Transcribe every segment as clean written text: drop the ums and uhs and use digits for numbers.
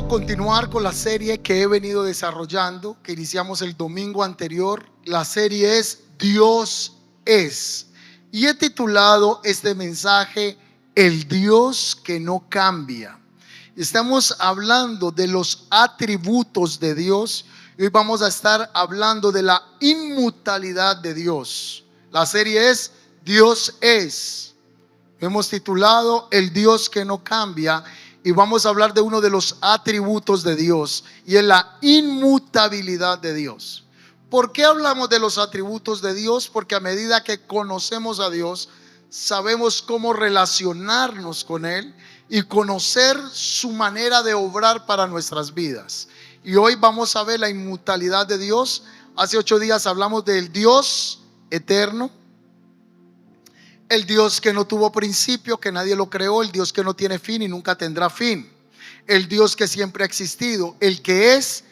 continuar con la serie que he venido desarrollando, que iniciamos el domingo anterior. La serie es Dios es, y he titulado este mensaje El Dios que no cambia. Estamos hablando de los atributos de Dios y hoy vamos a estar hablando de la inmutabilidad de Dios. La serie es Dios es. Hemos titulado El Dios que no cambia y vamos a hablar de uno de los atributos de Dios y es la inmutabilidad de Dios. ¿Por qué hablamos de los atributos de Dios? Porque a medida que conocemos a Dios, sabemos cómo relacionarnos con Él y conocer su manera de obrar para nuestras vidas. Y hoy vamos a ver la inmutabilidad de Dios. Hace 8 días hablamos del Dios eterno, el Dios que no tuvo principio, que nadie lo creó, el Dios que no tiene fin y nunca tendrá fin, el Dios que siempre ha existido, el que es,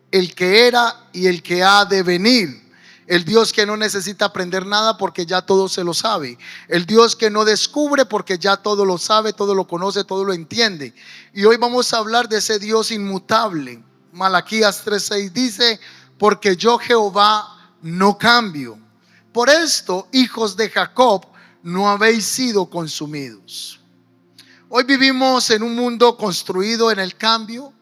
el que era y el que ha de venir, el Dios que no necesita aprender nada porque ya todo se lo sabe, el Dios que no descubre porque ya todo lo sabe, todo lo conoce, todo lo entiende. Y hoy vamos a hablar de ese Dios inmutable. Malaquías 3:6 dice: porque yo Jehová no cambio. Por esto, hijos de Jacob, no habéis sido consumidos. Hoy vivimos en un mundo construido en el cambio.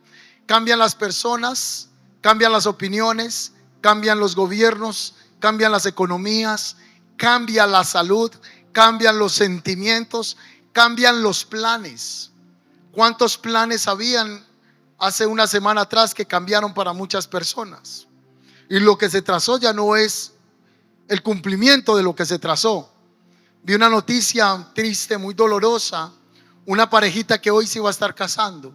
Cambian las personas, cambian las opiniones, cambian los gobiernos, cambian las economías, cambia la salud, cambian los sentimientos, cambian los planes. ¿Cuántos planes habían hace una semana atrás que cambiaron para muchas personas? Y lo que se trazó ya no es el cumplimiento de lo que se trazó. Vi una noticia triste, muy dolorosa. Una parejita que hoy se iba a estar casando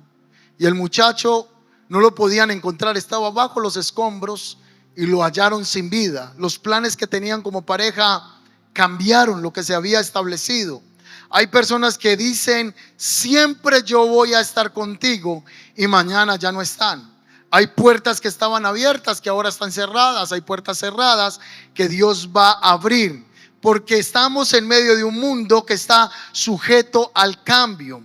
y el muchacho no lo podían encontrar, estaba bajo los escombros y lo hallaron sin vida. Los planes que tenían como pareja cambiaron, lo que se había establecido. Hay personas que dicen: siempre yo voy a estar contigo, y mañana ya no están. Hay puertas que estaban abiertas que ahora están cerradas. Hay puertas cerradas que Dios va a abrir, porque estamos en medio de un mundo que está sujeto al cambio.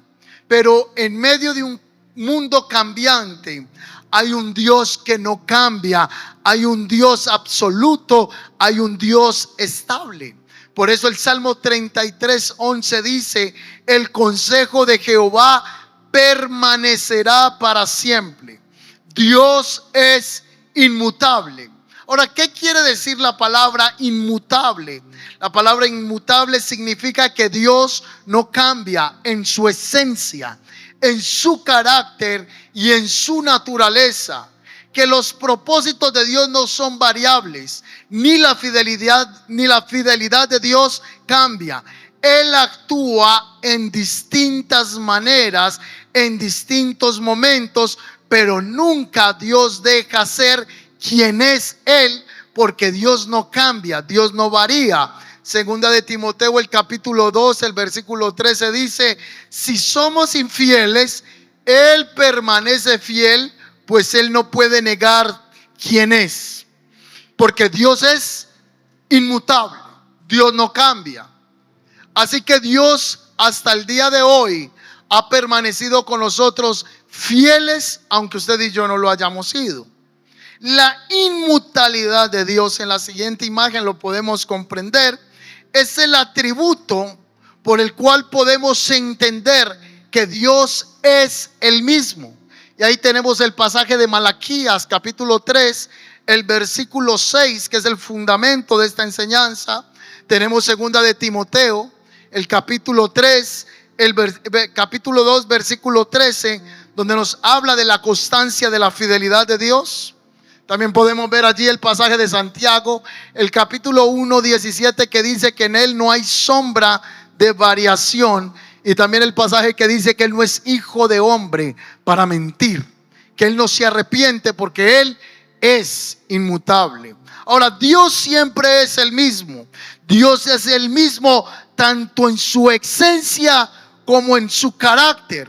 Pero en medio de un mundo cambiante hay un Dios que no cambia, hay un Dios absoluto, hay un Dios estable. Por eso el Salmo 33:11 dice: el consejo de Jehová permanecerá para siempre. Dios es inmutable. Ahora, ¿qué quiere decir la palabra inmutable? La palabra inmutable significa que Dios no cambia en su esencia, en su carácter y en su naturaleza. Que los propósitos de Dios no son variables, ni la fidelidad de Dios cambia. Él actúa en distintas maneras, en distintos momentos, pero nunca Dios deja ser quien es Él, porque Dios no cambia, Dios no varía. Segunda de Timoteo, el capítulo 2, el versículo 13 dice: si somos infieles, Él permanece fiel, pues Él no puede negar quién es. Porque Dios es inmutable, Dios no cambia. Así que Dios hasta el día de hoy ha permanecido con nosotros fieles, aunque usted y yo no lo hayamos sido. La inmutabilidad de Dios, en la siguiente imagen lo podemos comprender, es el atributo por el cual podemos entender que Dios es el mismo. Y ahí tenemos el pasaje de Malaquías capítulo 3, el versículo 6, que es el fundamento de esta enseñanza. Tenemos segunda de Timoteo, el capítulo 3, capítulo 2, versículo 13, donde nos habla de la constancia de la fidelidad de Dios. También podemos ver allí el pasaje de Santiago, el capítulo 1, 17, que dice que en Él no hay sombra de variación. Y también el pasaje que dice que Él no es hijo de hombre para mentir, que Él no se arrepiente, porque Él es inmutable. Ahora, Dios siempre es el mismo. Dios es el mismo tanto en su esencia como en su carácter.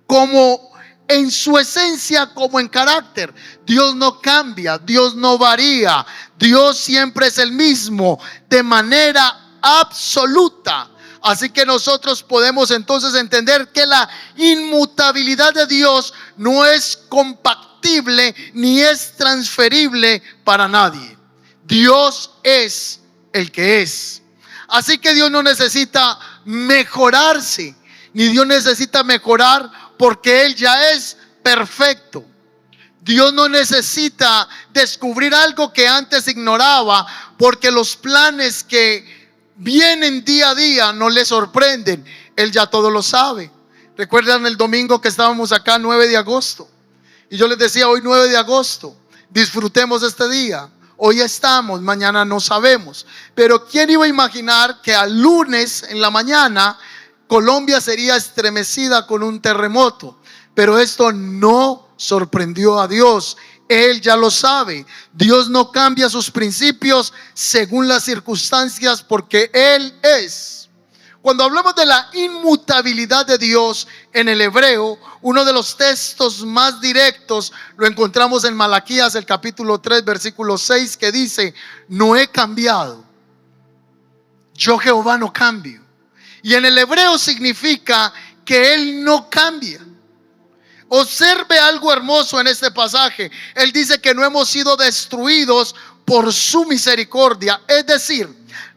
Como en su esencia como en carácter. Dios no cambia, Dios no varía. Dios siempre es el mismo de manera absoluta. Así que nosotros podemos entonces entender que la inmutabilidad de Dios no es compatible ni es transferible para nadie. Dios es el que es. Así que Dios no necesita mejorarse, ni Dios necesita mejorar porque Él ya es perfecto. Dios no necesita descubrir algo que antes ignoraba, porque los planes que vienen día a día no le sorprenden. Él ya todo lo sabe. ¿Recuerdan el domingo que estábamos acá, 9 de agosto? Y yo les decía, hoy 9 de agosto, disfrutemos este día. Hoy estamos, mañana no sabemos. Pero ¿quién iba a imaginar que al lunes en la mañana Colombia sería estremecida con un terremoto? Pero esto no sorprendió a Dios. Él ya lo sabe. Dios no cambia sus principios según las circunstancias, porque Él es. Cuando hablamos de la inmutabilidad de Dios en el hebreo, uno de los textos más directos lo encontramos en Malaquías, el capítulo 3, versículo 6, que dice: no he cambiado, yo Jehová no cambio. Y en el hebreo significa que Él no cambia. Observe algo hermoso en este pasaje. Él dice que no hemos sido destruidos por su misericordia. Es decir,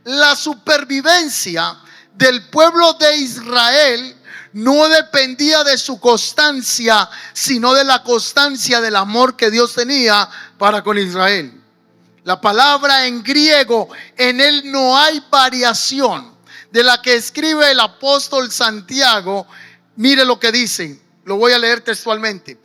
la supervivencia del pueblo de Israel no dependía de su constancia, sino de la constancia del amor que Dios tenía para con Israel. La palabra en griego, en él no hay variación, de la que escribe el apóstol Santiago. Mire lo que dice. Lo voy a leer textualmente.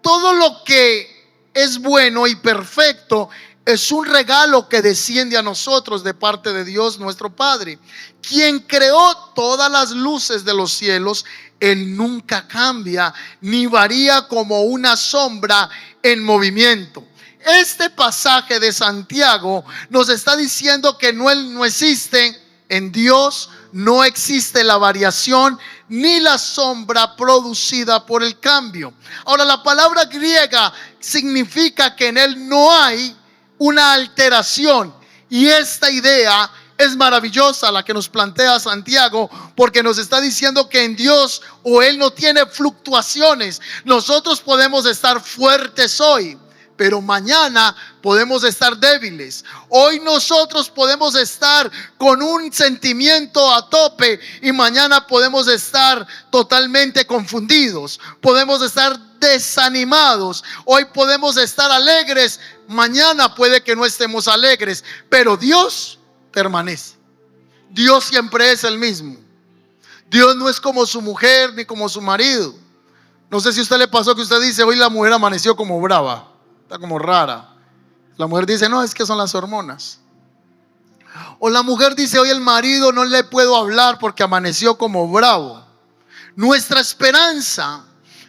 Todo lo que es bueno y perfecto es un regalo que desciende a nosotros de parte de Dios nuestro Padre, quien creó todas las luces de los cielos. Él nunca cambia ni varía como una sombra en movimiento. Este pasaje de Santiago nos está diciendo que no existe en Dios, no existe la variación ni la sombra producida por el cambio. Ahora, la palabra griega significa que en él no hay una alteración, y esta idea es maravillosa, la que nos plantea Santiago, porque nos está diciendo que en Dios, o Él no tiene fluctuaciones. Nosotros podemos estar fuertes hoy, pero mañana podemos estar débiles. Hoy nosotros podemos estar con un sentimiento a tope y mañana podemos estar totalmente confundidos. Podemos estar desanimados. Hoy podemos estar alegres, mañana puede que no estemos alegres, pero Dios permanece. Dios siempre es el mismo. Dios no es como su mujer ni como su marido. No sé si a usted le pasó que usted dice: hoy la mujer amaneció como brava, está como rara. La mujer dice: no, es que son las hormonas. O la mujer dice: hoy el marido no le puedo hablar porque amaneció como bravo. Nuestra esperanza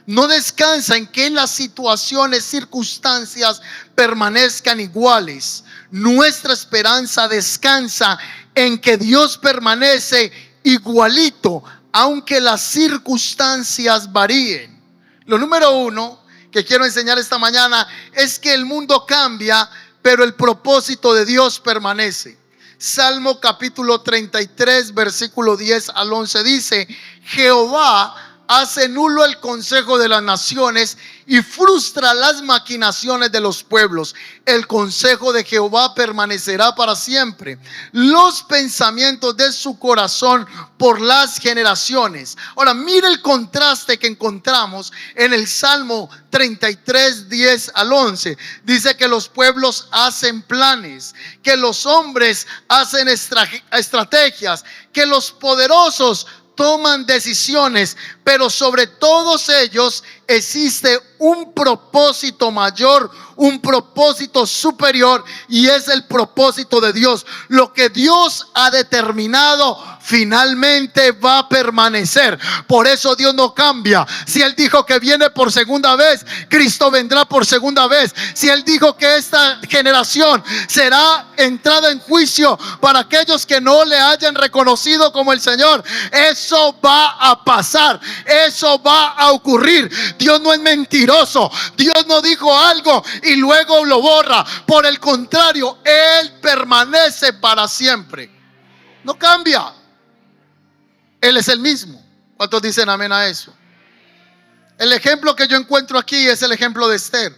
no descansa en que las situaciones, circunstancias permanezcan iguales. Nuestra esperanza descansa en que Dios permanece igualito, aunque las circunstancias varíen. Lo número uno que quiero enseñar esta mañana es que el mundo cambia, pero el propósito de Dios permanece. Salmo capítulo 33, versículo 10 al 11 dice: Jehová hace nulo el consejo de las naciones y frustra las maquinaciones de los pueblos. El consejo de Jehová permanecerá para siempre, los pensamientos de su corazón por las generaciones. Ahora mire el contraste que encontramos en el Salmo 33, 10 al 11. Dice que los pueblos hacen planes, que los hombres hacen estrategias, que los poderosos toman decisiones, pero sobre todos ellos existe un propósito mayor, un propósito superior, y es el propósito de Dios. Lo que Dios ha determinado finalmente va a permanecer. Por eso Dios no cambia. Si Él dijo que viene por segunda vez, Cristo vendrá por segunda vez. Si Él dijo que esta generación será entrada en juicio para aquellos que no le hayan reconocido como el Señor, eso va a pasar, eso va a ocurrir. Dios no es mentiroso. Dios no dijo algo y luego lo borra. Por el contrario, Él permanece para siempre. No cambia. Él es el mismo. ¿Cuántos dicen amén a eso? El ejemplo que yo encuentro aquí es el ejemplo de Esther.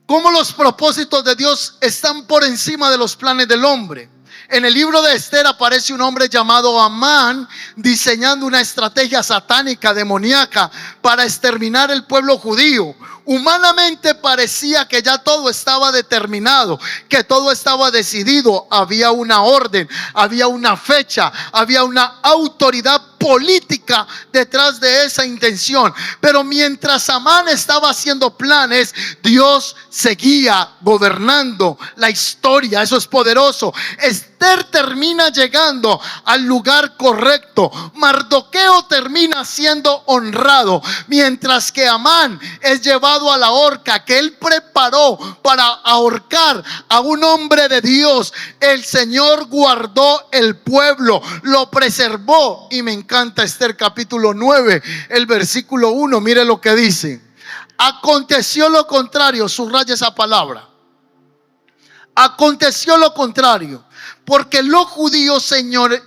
Cómo los propósitos de Dios están por encima de los planes del hombre. En el libro de Esther aparece un hombre llamado Amán diseñando una estrategia satánica, demoníaca, para exterminar el pueblo judío. Humanamente parecía que ya todo estaba determinado, que todo estaba decidido. Había una orden, había una fecha, había una autoridad política detrás de esa intención. Pero mientras Amán estaba haciendo planes, Dios seguía gobernando la historia. Eso es poderoso. Esther termina llegando al lugar correcto. Mardoqueo termina siendo honrado, mientras que Amán es llevado a la horca que él preparó para ahorcar a un hombre de Dios. El Señor guardó el pueblo, lo preservó. Y me encanta Esther capítulo 9, el versículo 1. Mire lo que dice: aconteció lo contrario, subraya esa palabra. Aconteció lo contrario, porque los judíos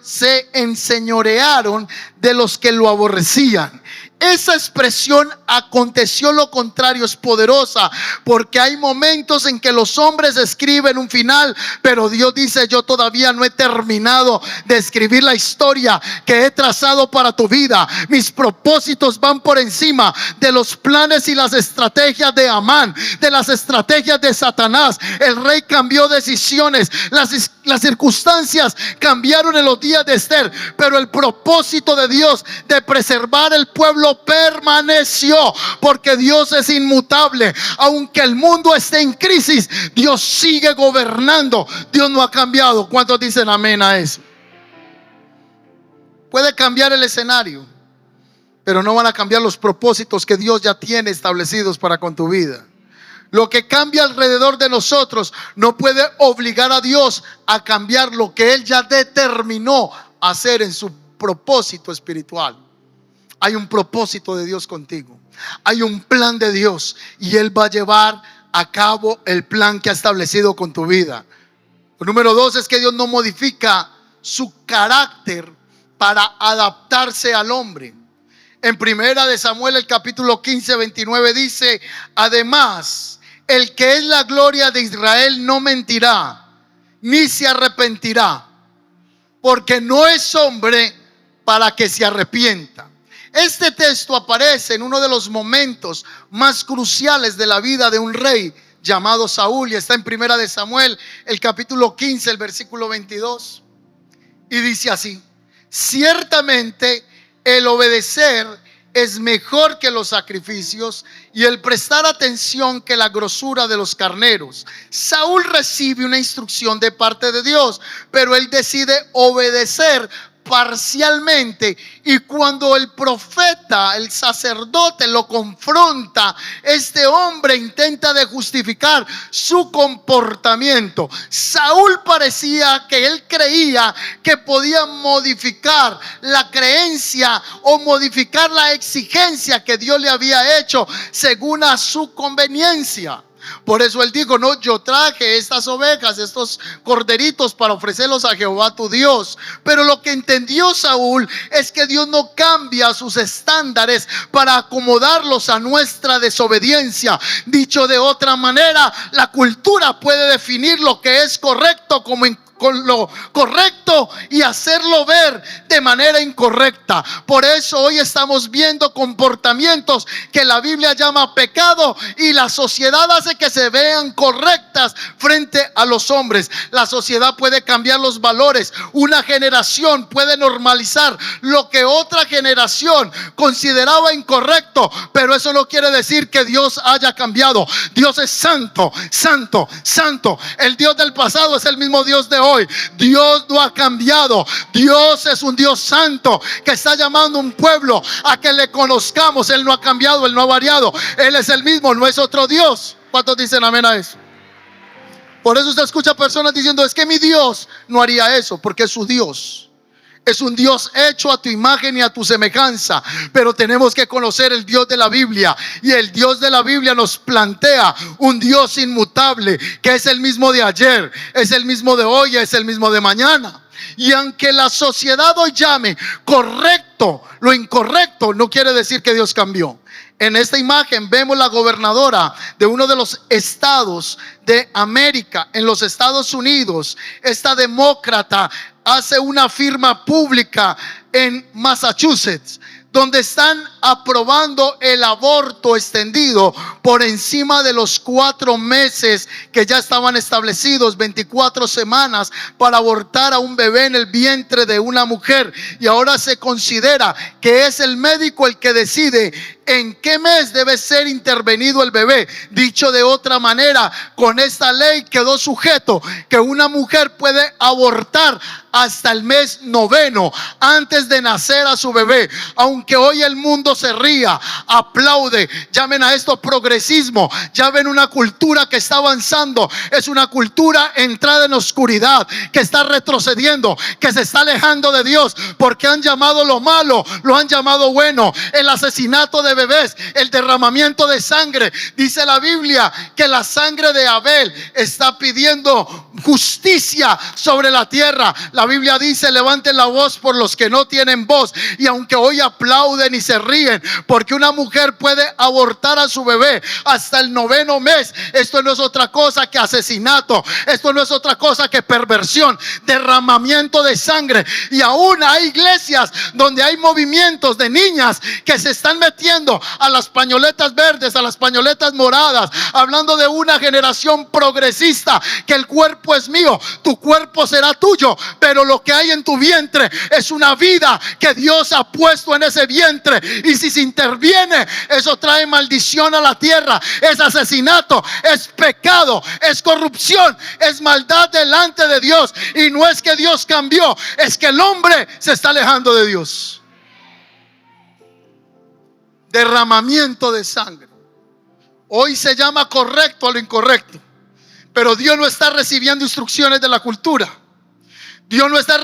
se enseñorearon de los que lo aborrecían. Esa expresión aconteció lo contrario es poderosa, porque hay momentos en que los hombres escriben un final, pero Dios dice: yo todavía no he terminado de escribir la historia que he trazado para tu vida. Mis propósitos van por encima de los planes y las estrategias de Amán, de las estrategias de Satanás. El rey cambió decisiones, las circunstancias cambiaron en los días de Esther, pero el propósito de Dios de preservar el pueblo permaneció, porque Dios es inmutable. Aunque el mundo esté en crisis, Dios sigue gobernando. Dios no ha cambiado. ¿Cuántos dicen amén a eso? Puede cambiar el escenario, pero no van a cambiar los propósitos que Dios ya tiene establecidos para con tu vida. Lo que cambia alrededor de nosotros no puede obligar a Dios a cambiar lo que Él ya determinó hacer en su propósito espiritual. Hay un propósito de Dios contigo. Hay un plan de Dios, y Él va a llevar a cabo el plan que ha establecido con tu vida. El número 2 es que Dios no modifica su carácter para adaptarse al hombre. En primera de Samuel, el capítulo 15, 29 dice: además, el que es la gloria de Israel no mentirá, ni se arrepentirá, porque no es hombre para que se arrepienta. Este texto aparece en uno de los momentos más cruciales de la vida de un rey llamado Saúl, y está en primera de Samuel, el capítulo 15, el versículo 22. Y dice así: ciertamente el obedecer es mejor que los sacrificios, y el prestar atención que la grosura de los carneros. Saúl recibe una instrucción de parte de Dios, pero él decide obedecer parcialmente, y cuando el profeta, el sacerdote, lo confronta, este hombre intenta de justificar su comportamiento. Saúl parecía que él creía que podía modificar la creencia o modificar la exigencia que Dios le había hecho según a su conveniencia. Por eso él dijo: no, yo traje estas ovejas, estos corderitos, para ofrecerlos a Jehová tu Dios. Pero lo que entendió Saúl es que Dios no cambia sus estándares para acomodarlos a nuestra desobediencia. Dicho de otra manera, la cultura puede definir lo que es correcto como con lo correcto y hacerlo ver de manera incorrecta. Por eso hoy estamos viendo comportamientos que la Biblia llama pecado, y la sociedad hace que se vean correctas frente a los hombres. La sociedad puede cambiar los valores. Una generación puede normalizar lo que otra generación consideraba incorrecto, pero eso no quiere decir que Dios haya cambiado. Dios es santo, santo, santo. El Dios del pasado es el mismo Dios de hoy. Dios no ha cambiado. Dios es un Dios santo que está llamando a un pueblo a que le conozcamos. Él no ha cambiado, Él no ha variado. Él es el mismo, no es otro Dios. ¿Cuántos dicen amén a eso? Por eso usted escucha personas diciendo: es que mi Dios no haría eso, porque es su Dios. Es un Dios hecho a tu imagen y a tu semejanza. Pero tenemos que conocer el Dios de la Biblia, y el Dios de la Biblia nos plantea un Dios inmutable, que es el mismo de ayer, es el mismo de hoy, es el mismo de mañana. Y aunque la sociedad hoy llame correcto lo incorrecto, no quiere decir que Dios cambió. En esta imagen vemos la gobernadora de uno de los estados de América, en los Estados Unidos. Esta demócrata hace una firma pública en Massachusetts, donde están aprobando el aborto extendido por encima de los 4 meses que ya estaban establecidos, 24 semanas para abortar a un bebé en el vientre de una mujer. Y ahora se considera que es el médico el que decide en qué mes debe ser intervenido el bebé. Dicho de otra manera, con esta ley quedó sujeto que una mujer puede abortar hasta el mes 9 antes de nacer a su bebé. Aunque hoy el mundo se ría, aplaude, llamen a esto progresismo, llamen una cultura que está avanzando, es una cultura entrada en oscuridad, que está retrocediendo, que se está alejando de Dios, porque han llamado lo malo, lo han llamado bueno. El asesinato de bebés, el derramamiento de sangre. Dice la Biblia que la sangre de Abel está pidiendo justicia sobre la tierra. La Biblia dice: levanten la voz por los que no tienen voz. Y aunque hoy aplauden y se ríen porque una mujer puede abortar a su bebé hasta el 9º mes, esto no es otra cosa que asesinato, esto no es otra cosa que perversión, derramamiento de sangre. Y aún hay iglesias donde hay movimientos de niñas que se están metiendo a las pañoletas verdes, a las pañoletas moradas, hablando de una generación progresista, que el cuerpo es mío, tu cuerpo será tuyo, pero lo que hay en tu vientre es una vida que Dios ha puesto en ese vientre, y si se interviene, eso trae maldición a la tierra. Es asesinato, es pecado, es corrupción, es maldad delante de Dios. Y no es que Dios cambió, es que el hombre se está alejando de Dios. Derramamiento de sangre. Hoy se llama correcto a lo incorrecto, pero Dios no está recibiendo instrucciones de la cultura. Dios no está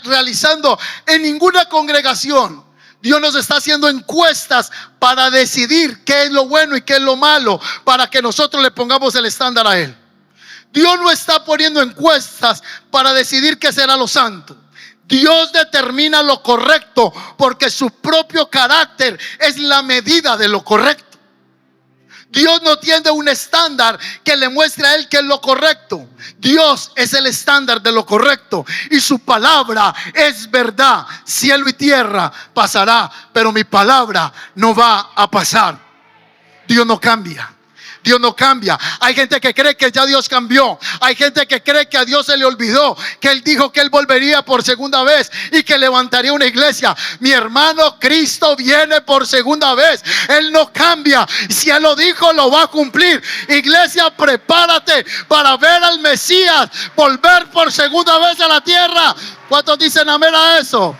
realizando en ninguna congregación. Dios nos está haciendo encuestas para decidir qué es lo bueno y qué es lo malo, para que nosotros le pongamos el estándar a Él. Dios no está poniendo encuestas para decidir qué será lo santo. Dios determina lo correcto, porque su propio carácter es la medida de lo correcto. Dios no tiene un estándar que le muestre a Él qué es lo correcto. Dios es el estándar de lo correcto, y su palabra es verdad. Cielo y tierra pasará, pero mi palabra no va a pasar. Dios no cambia. Dios no cambia. Hay gente que cree que ya Dios cambió. Hay gente que cree que a Dios se le olvidó, que Él dijo que Él volvería por segunda vez y que levantaría una iglesia. Mi hermano, Cristo viene por segunda vez. Él no cambia. Si Él lo dijo, lo va a cumplir. Iglesia, prepárate para ver al Mesías volver por segunda vez a la tierra. ¿Cuántos dicen amén a eso?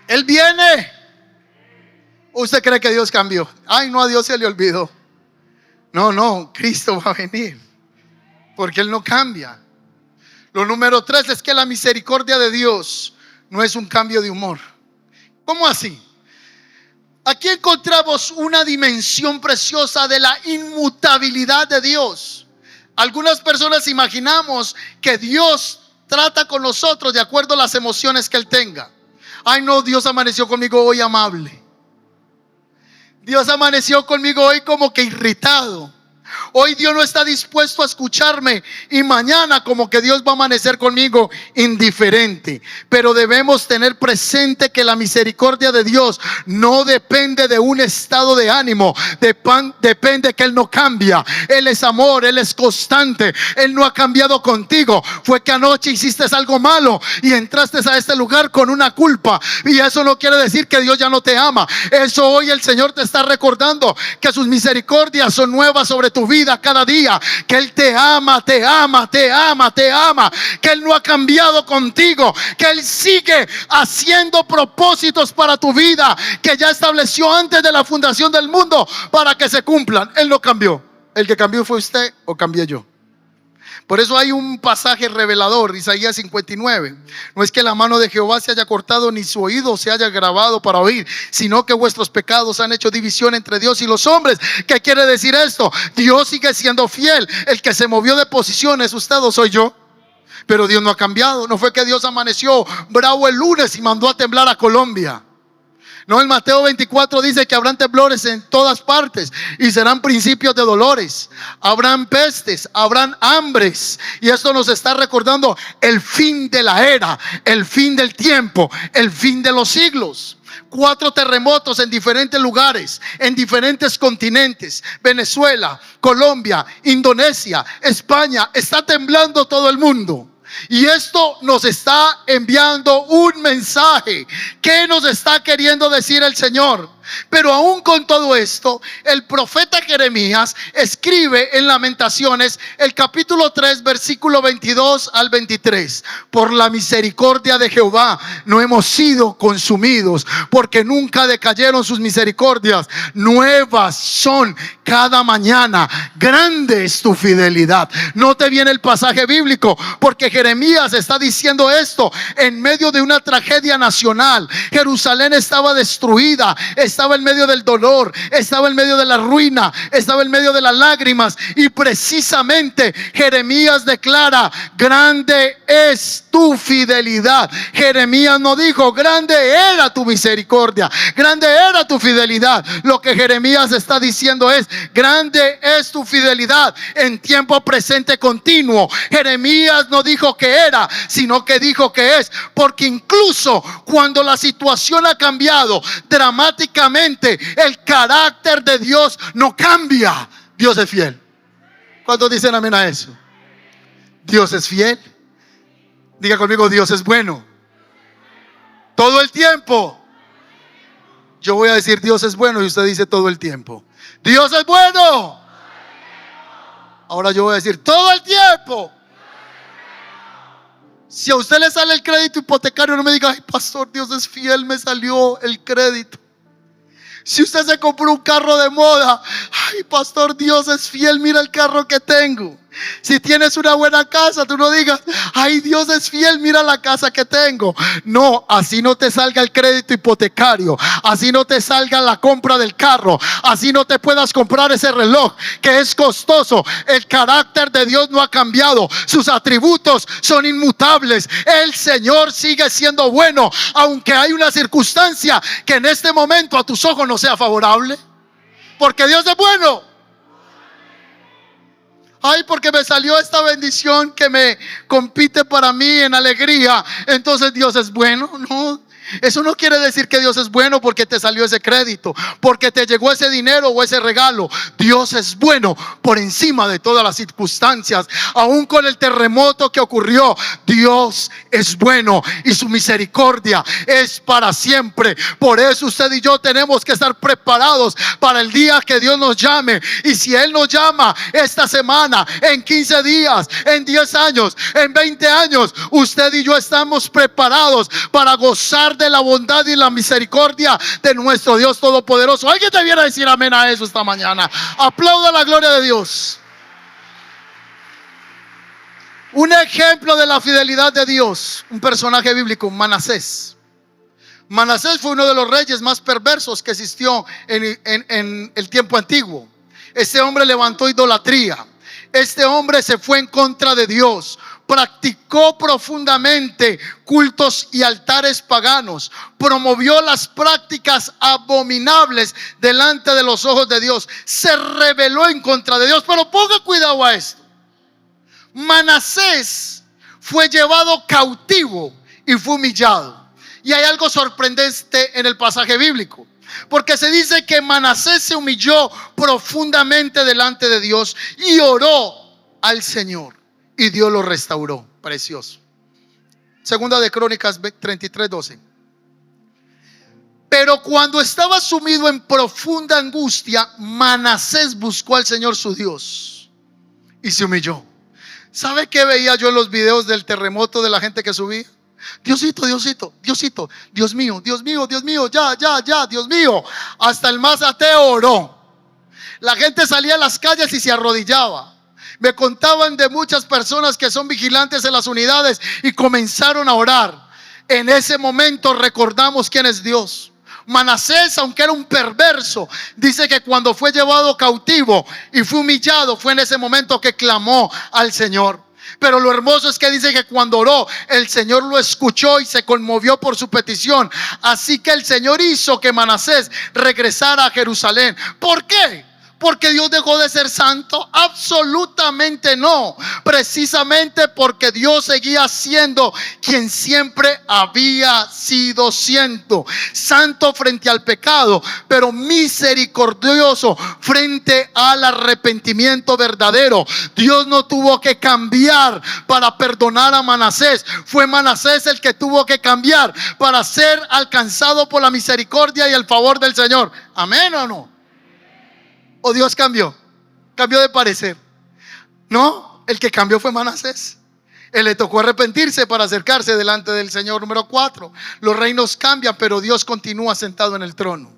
Él viene. ¿Usted cree que Dios cambió? Ay, no, a Dios se le olvidó. No, Cristo va a venir, porque Él no cambia. Lo número 3 es que la misericordia de Dios no es un cambio de humor. ¿Cómo así? Aquí encontramos una dimensión preciosa de la inmutabilidad de Dios. Algunas personas imaginamos que Dios trata con nosotros de acuerdo a las emociones que Él tenga. Ay, no, Dios amaneció conmigo hoy amable. Dios amaneció conmigo hoy como que irritado. Hoy Dios no está dispuesto a escucharme, y mañana como que Dios va a amanecer conmigo indiferente. Pero debemos tener presente que la misericordia de Dios no depende de un estado de ánimo. Depende que Él no cambia. Él es amor, Él es constante. Él no ha cambiado contigo. Fue que anoche hiciste algo malo y entraste a este lugar con una culpa, y eso no quiere decir que Dios ya no te ama. Eso hoy el Señor te está recordando, que sus misericordias son nuevas sobre tu vida cada día, que Él te ama, te ama, te ama, te ama, que Él no ha cambiado contigo, que Él sigue haciendo propósitos para tu vida, que ya estableció antes de la fundación del mundo para que se cumplan. Él no cambió. El que cambió fue usted o cambié yo. Por eso hay un pasaje revelador, Isaías 59. No es que la mano de Jehová se haya cortado, ni su oído se haya agravado para oír, sino que vuestros pecados han hecho división entre Dios y los hombres. ¿Qué quiere decir esto? Dios sigue siendo fiel. El que se movió de posición es usted o soy yo. Pero Dios no ha cambiado. No fue que Dios amaneció bravo el lunes y mandó a temblar a Colombia. No, en Mateo 24 dice que habrán temblores en todas partes y serán principios de dolores. Habrán pestes, habrán hambres. Y esto nos está recordando el fin de la era, el fin del tiempo, el fin de los siglos. 4 terremotos en diferentes lugares, en diferentes continentes. Venezuela, Colombia, Indonesia, España. Está temblando todo el mundo. Y esto nos está enviando un mensaje. ¿Qué nos está queriendo decir el Señor? Pero aún con todo esto, el profeta Jeremías escribe en Lamentaciones el capítulo 3 versículo 22 al 23: por la misericordia de Jehová no hemos sido consumidos, porque nunca decayeron sus misericordias. Nuevas son cada mañana, grande es tu fidelidad. Note bien el pasaje bíblico, porque Jeremías está diciendo esto en medio de una tragedia nacional. Jerusalén estaba destruida, estaba en medio del dolor, estaba en medio de la ruina, estaba en medio de las lágrimas. Y precisamente Jeremías declara: grande es tu fidelidad. Jeremías no dijo grande era tu misericordia, grande era tu fidelidad. Lo que Jeremías está diciendo es: grande es tu fidelidad en tiempo presente continuo. Jeremías no dijo que era, sino que dijo que es, porque incluso cuando la situación ha cambiado dramáticamente, el carácter de Dios no cambia. Dios es fiel. ¿Cuántos dicen amén a eso? Dios es fiel. Diga conmigo: Dios es bueno todo el tiempo. Yo voy a decir Dios es bueno y usted dice todo el tiempo. Dios es bueno. Ahora yo voy a decir todo el tiempo. Si a usted le sale el crédito hipotecario, no me diga: ay, pastor, Dios es fiel, me salió el crédito. Si usted se compró un carro de moda, ay, pastor, Dios es fiel, mira el carro que tengo. Si tienes una buena casa, tú no digas: ay, Dios es fiel, mira la casa que tengo. No, así no te salga el crédito hipotecario, así no te salga la compra del carro, así no te puedas comprar ese reloj que es costoso. El carácter de Dios no ha cambiado, sus atributos son inmutables. El Señor sigue siendo bueno, aunque hay una circunstancia que en este momento a tus ojos no sea favorable, porque Dios es bueno. Ay, porque me salió esta bendición que me compite para mí en alegría, entonces Dios es bueno. No, eso no quiere decir que Dios es bueno porque te salió ese crédito, porque te llegó ese dinero o ese regalo. Dios es bueno por encima de todas las circunstancias. Aún con el terremoto que ocurrió, Dios es bueno y su misericordia es para siempre. Por eso usted y yo tenemos que estar preparados para el día que Dios nos llame. Y si Él nos llama esta semana, en 15 días, en 10 años, en 20 años, usted y yo estamos preparados para gozar de la bondad y la misericordia de nuestro Dios Todopoderoso. ¿Alguien debiera decir amén a eso esta mañana? Aplauda la gloria de Dios. Un ejemplo de la fidelidad de Dios, un personaje bíblico: Manasés. Manasés fue uno de los reyes más perversos que existió en el tiempo antiguo. Este hombre levantó idolatría. Este hombre se fue en contra de Dios. Practicó profundamente cultos y altares paganos. Promovió las prácticas abominables delante de los ojos de Dios. Se rebeló en contra de Dios. Pero ponga cuidado a esto. Manasés fue llevado cautivo y fue humillado. Y hay algo sorprendente en el pasaje bíblico, porque se dice que Manasés se humilló profundamente delante de Dios y oró al Señor, y Dios lo restauró. Precioso. Segunda de Crónicas 33:12. Pero cuando estaba sumido en profunda angustia, Manasés buscó al Señor su Dios y se humilló. ¿Sabe qué veía yo en los videos del terremoto de la gente que subía? Diosito, Diosito, Diosito, Dios mío, Dios mío, Dios mío, ya, Dios mío. Hasta el más ateo oró. La gente salía a las calles y se arrodillaba. Me contaban de muchas personas que son vigilantes en las unidades y comenzaron a orar. En ese momento recordamos quién es Dios. Manasés, aunque era un perverso, dice que cuando fue llevado cautivo y fue humillado, fue en ese momento que clamó al Señor. Pero lo hermoso es que dice que cuando oró, el Señor lo escuchó y se conmovió por su petición. Así que el Señor hizo que Manasés regresara a Jerusalén. ¿Por qué? ¿Porque Dios dejó de ser santo? Absolutamente no. Precisamente porque Dios seguía siendo quien siempre había sido siendo. Santo frente al pecado, pero misericordioso frente al arrepentimiento verdadero. Dios no tuvo que cambiar para perdonar a Manasés. Fue Manasés el que tuvo que cambiar para ser alcanzado por la misericordia y el favor del Señor. ¿Amén o no? ¿O Dios cambió de parecer? No, el que cambió fue Manasés. Él le tocó arrepentirse para acercarse delante del Señor. Número 4, los reinos cambian, pero Dios continúa sentado en el trono.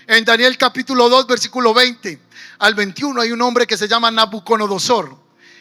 En Daniel capítulo 2 versículo 20 al 21 hay un hombre que se llama Nabucodonosor.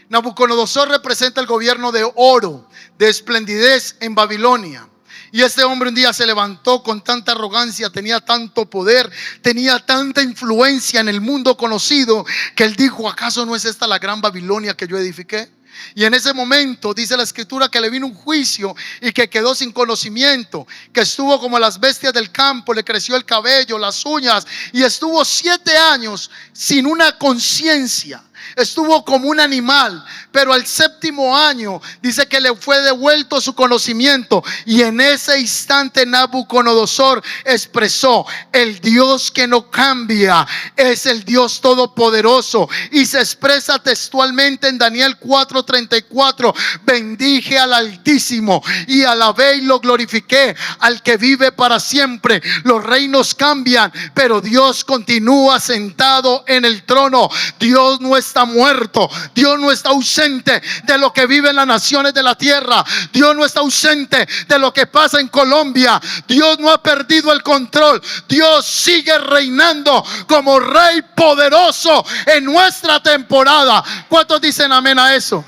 Nabucodonosor representa el gobierno de oro, de esplendidez en Babilonia. Y este hombre un día se levantó con tanta arrogancia, tenía tanto poder, tenía tanta influencia en el mundo conocido, que él dijo: ¿acaso no es esta la gran Babilonia que yo edifiqué? Y en ese momento dice la escritura que le vino un juicio y que quedó sin conocimiento, que estuvo como las bestias del campo, le creció el cabello, las uñas, y estuvo 7 años sin una conciencia. Estuvo como un animal, pero al 7º año dice que le fue devuelto su conocimiento. Y en ese instante Nabucodonosor expresó: el Dios que no cambia es el Dios todopoderoso. Y se expresa textualmente en Daniel 4:34: bendije al Altísimo y alabé y lo glorifiqué al que vive para siempre. Los reinos cambian, pero Dios continúa sentado en el trono. Dios no está muerto. Dios no está ausente de lo que vive en las naciones de la tierra. Dios no está ausente de lo que pasa en Colombia. Dios no ha perdido el control. Dios sigue reinando como Rey poderoso en nuestra temporada. ¿Cuántos dicen amén a eso?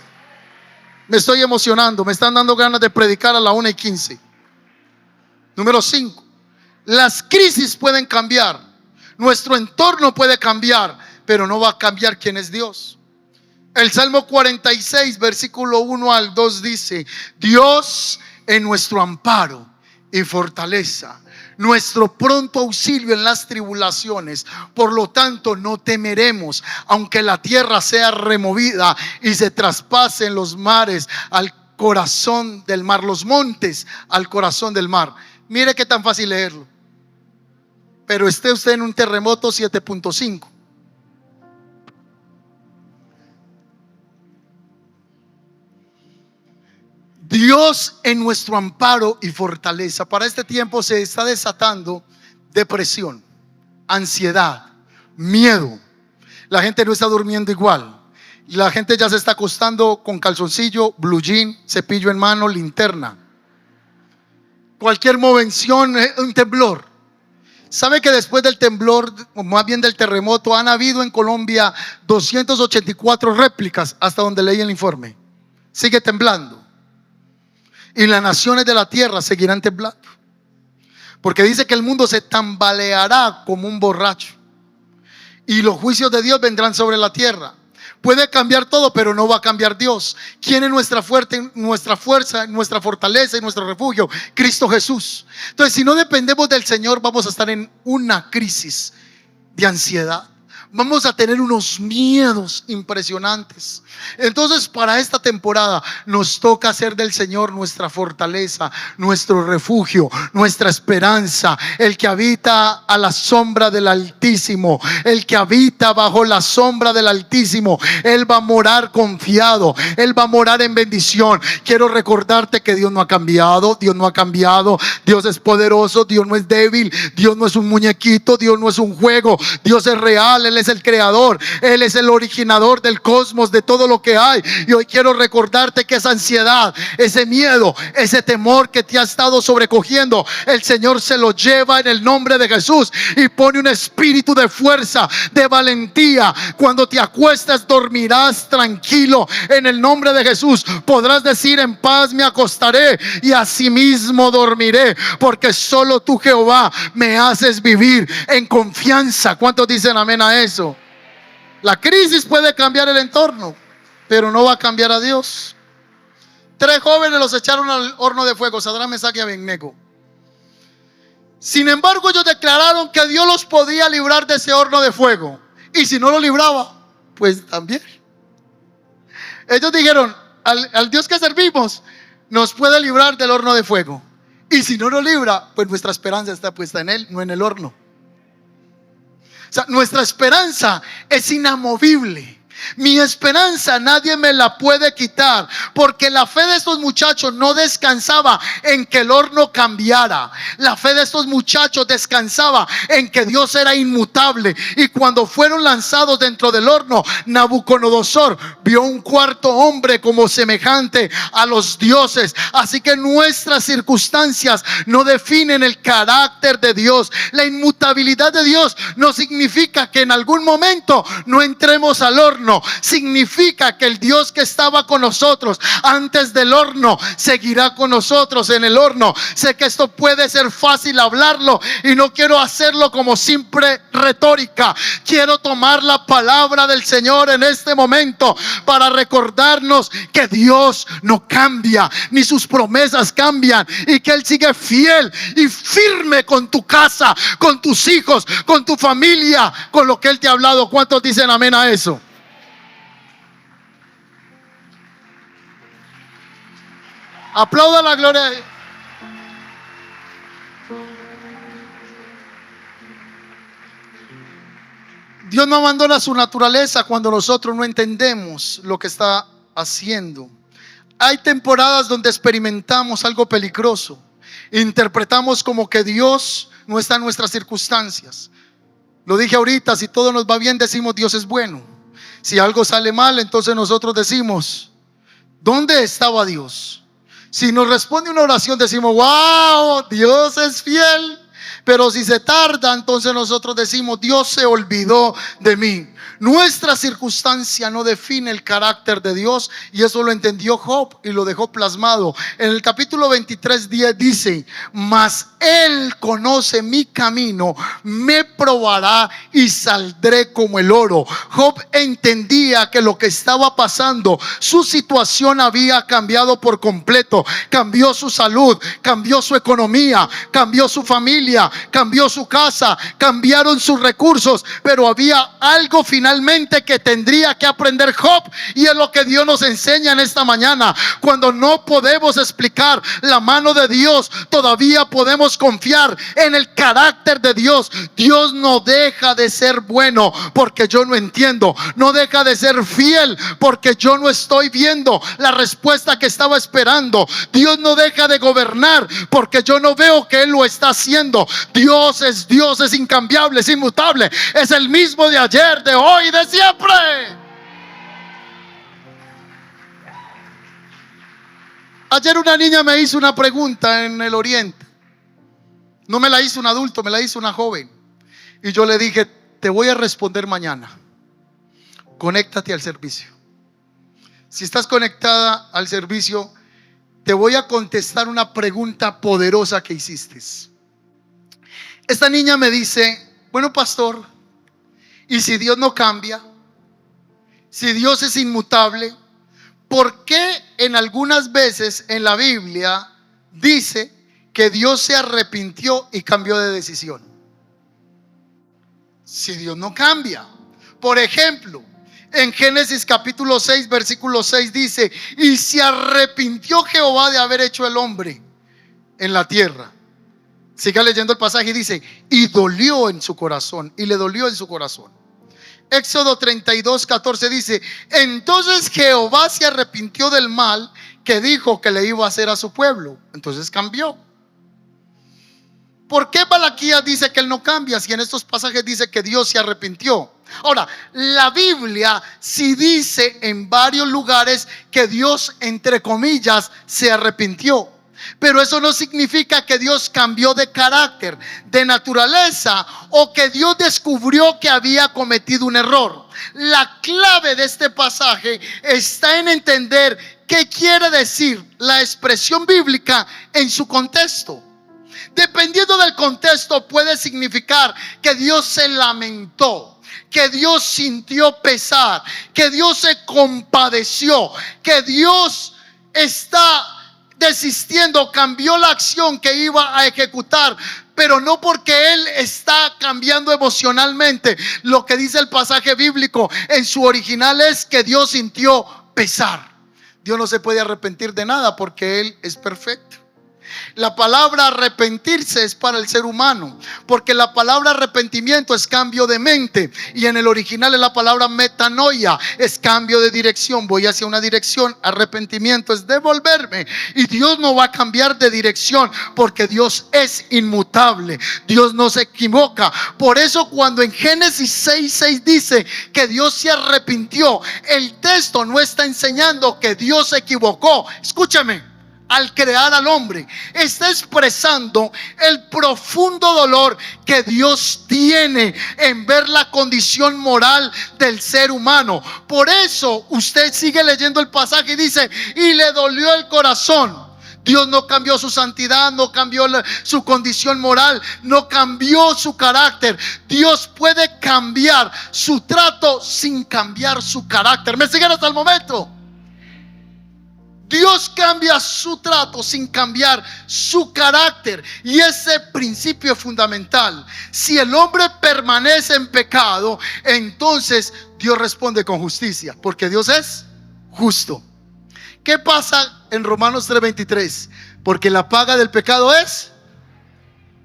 Me estoy emocionando. Me están dando ganas de predicar a la 1:15. Número 5. Las crisis pueden cambiar. Nuestro entorno puede cambiar, pero no va a cambiar quién es Dios. El Salmo 46 versículo 1 al 2 dice: Dios es nuestro amparo y fortaleza, nuestro pronto auxilio en las tribulaciones. Por lo tanto no temeremos, aunque la tierra sea removida y se traspasen los mares al corazón del mar, los montes al corazón del mar. Mire qué tan fácil leerlo. Pero esté usted en un terremoto 7.5. Dios es nuestro amparo y fortaleza. Para este tiempo se está desatando depresión, ansiedad, miedo. La gente no está durmiendo igual. La gente ya se está acostando con calzoncillo, blue jean, cepillo en mano, linterna. Cualquier movención, un temblor. ¿Sabe que después del temblor, o más bien del terremoto, han habido en Colombia 284 réplicas hasta donde leí el informe? Sigue temblando. Y las naciones de la tierra seguirán temblando, porque dice que el mundo se tambaleará como un borracho y los juicios de Dios vendrán sobre la tierra. Puede cambiar todo, pero no va a cambiar Dios. ¿Quién es nuestra fuerza, nuestra fortaleza y nuestro refugio? Cristo Jesús. Entonces, si no dependemos del Señor, vamos a estar en una crisis de ansiedad. Vamos a tener unos miedos impresionantes. Entonces, para esta temporada nos toca hacer del Señor nuestra fortaleza, nuestro refugio, nuestra esperanza. El que habita a la sombra del Altísimo, el que habita bajo la sombra del Altísimo, Él va a morar confiado, Él va a morar en bendición. Quiero recordarte que Dios no ha cambiado. Dios no ha cambiado. Dios es poderoso. Dios no es débil. Dios no es un muñequito. Dios no es un juego. Dios es real. Él es el creador. Él es el originador del cosmos, de todo lo que hay. Y hoy quiero recordarte que esa ansiedad, ese miedo, ese temor que te ha estado sobrecogiendo, el Señor se lo lleva en el nombre de Jesús y pone un espíritu de fuerza, de valentía. Cuando te acuestas, dormirás tranquilo en el nombre de Jesús. Podrás decir: en paz me acostaré y asimismo dormiré, porque solo tú, Jehová, me haces vivir en confianza. ¿Cuántos dicen amén a eso? La crisis puede cambiar el entorno, pero no va a cambiar a Dios. 3 jóvenes los echaron al horno de fuego, Sadrach, Mesach y Abednego. Sin embargo, ellos declararon que Dios los podía librar de ese horno de fuego. Y si no lo libraba, pues también. Ellos dijeron, al Dios que servimos nos puede librar del horno de fuego. Y si no lo libra, pues nuestra esperanza está puesta en Él, no en el horno. O sea, nuestra esperanza es inamovible. Mi esperanza nadie me la puede quitar, porque la fe de estos muchachos no descansaba en que el horno cambiara. La fe de estos muchachos descansaba en que Dios era inmutable. Y cuando fueron lanzados dentro del horno, Nabucodonosor vio un cuarto hombre como semejante a los dioses. Así que nuestras circunstancias no definen el carácter de Dios. La inmutabilidad de Dios no significa que en algún momento no entremos al horno. Significa que el Dios que estaba con nosotros antes del horno seguirá con nosotros en el horno. Sé que esto puede ser fácil hablarlo y no quiero hacerlo como simple retórica. Quiero tomar la palabra del Señor en este momento para recordarnos que Dios no cambia, ni sus promesas cambian, y que Él sigue fiel y firme con tu casa, con tus hijos, con tu familia, con lo que Él te ha hablado. ¿Cuántos dicen amén a eso? Aplauda la gloria de Dios. Dios no abandona su naturaleza cuando nosotros no entendemos lo que está haciendo. Hay temporadas donde experimentamos algo peligroso. Interpretamos como que Dios no está en nuestras circunstancias. Lo dije ahorita, si todo nos va bien, decimos Dios es bueno. Si algo sale mal, entonces nosotros decimos, ¿dónde estaba Dios? Si nos responde una oración, decimos, wow, Dios es fiel. Pero si se tarda, entonces nosotros decimos, Dios se olvidó de mí. Nuestra circunstancia no define el carácter de Dios, y eso lo entendió Job y lo dejó plasmado. En el capítulo 23:10 dice, mas Él conoce mi camino, me probará y saldré como el oro. Job entendía que lo que estaba pasando, su situación había cambiado por completo. Cambió su salud, cambió su economía, cambió su familia, cambió su casa, cambiaron sus recursos, pero había algo finalmente que tendría que aprender Job, y es lo que Dios nos enseña en esta mañana. Cuando no podemos explicar la mano de Dios, todavía podemos confiar en el carácter de Dios. Dios no deja de ser bueno porque yo no entiendo, no deja de ser fiel porque yo no estoy viendo la respuesta que estaba esperando. Dios no deja de gobernar porque yo no veo que Él lo está haciendo. Dios, es incambiable, es inmutable, es el mismo de ayer, de hoy, de siempre. Ayer una niña me hizo una pregunta en el oriente. No me la hizo un adulto, me la hizo una joven. Y yo le dije, te voy a responder mañana. Conéctate al servicio. Si estás conectada al servicio, te voy a contestar una pregunta poderosa que hiciste. Esta niña me dice, bueno, pastor, ¿y si Dios no cambia? Si Dios es inmutable, ¿por qué en algunas veces en la Biblia dice que Dios se arrepintió y cambió de decisión? Si Dios no cambia. Por ejemplo, en Génesis capítulo 6 versículo 6 dice, y se arrepintió Jehová de haber hecho el hombre en la tierra. Siga leyendo el pasaje y dice, y dolió en su corazón, y le dolió en su corazón. Éxodo 32:14 dice, entonces Jehová se arrepintió del mal que dijo que le iba a hacer a su pueblo. Entonces cambió. ¿Por qué Malaquías dice que él no cambia si en estos pasajes dice que Dios se arrepintió? Ahora, la Biblia sí dice en varios lugares que Dios, entre comillas, se arrepintió. Pero eso no significa que Dios cambió de carácter, de naturaleza, o que Dios descubrió que había cometido un error. La clave de este pasaje está en entender qué quiere decir la expresión bíblica en su contexto. Dependiendo del contexto, puede significar que Dios se lamentó, que Dios sintió pesar, que Dios se compadeció, que Dios está desistiendo, cambió la acción que iba a ejecutar, pero no porque él está cambiando emocionalmente. Lo que dice el pasaje bíblico en su original es que Dios sintió pesar. Dios no se puede arrepentir de nada porque Él es perfecto. La palabra arrepentirse es para el ser humano, porque la palabra arrepentimiento es cambio de mente, y en el original es la palabra metanoia, es cambio de dirección. Voy hacia una dirección. Arrepentimiento es devolverme, y Dios no va a cambiar de dirección porque Dios es inmutable, Dios no se equivoca. Por eso cuando en Génesis 6:6 dice que Dios se arrepintió, el texto no está enseñando que Dios se equivocó. Escúchame. Al crear al hombre, está expresando el profundo dolor que Dios tiene en ver la condición moral del ser humano. Por eso usted sigue leyendo el pasaje y dice: y le dolió el corazón. Dios no cambió su santidad, no cambió su condición moral, no cambió su carácter. Dios puede cambiar su trato sin cambiar su carácter. ¿Me siguen hasta el momento? Dios cambia su trato sin cambiar su carácter, y ese principio es fundamental. Si el hombre permanece en pecado, entonces Dios responde con justicia, porque Dios es justo. ¿Qué pasa en Romanos 3:23? Porque la paga del pecado es...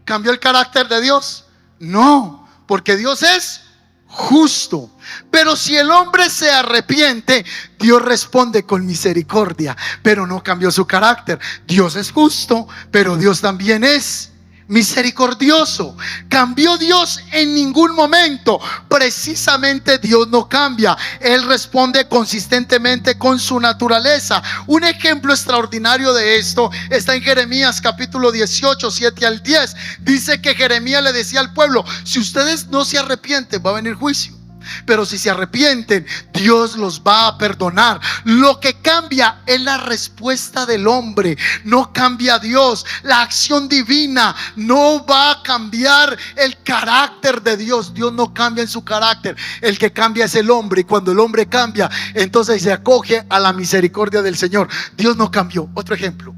¿Cambió el carácter de Dios? No, porque Dios es justo. Pero si el hombre se arrepiente, Dios responde con misericordia, pero no cambió su carácter. Dios es justo, pero Dios también es misericordioso. ¿Cambió Dios en ningún momento? Precisamente Dios no cambia. Él responde consistentemente con su naturaleza. Un ejemplo extraordinario de esto está en Jeremías capítulo 18, 7 al 10. Dice que Jeremías le decía al pueblo: si ustedes no se arrepienten, va a venir juicio. Pero si se arrepienten, Dios los va a perdonar. Lo que cambia es la respuesta del hombre, no cambia Dios. La acción divina no va a cambiar el carácter de Dios. Dios no cambia en su carácter. El que cambia es el hombre, y cuando el hombre cambia, entonces se acoge a la misericordia del Señor. Dios no cambió. Otro ejemplo: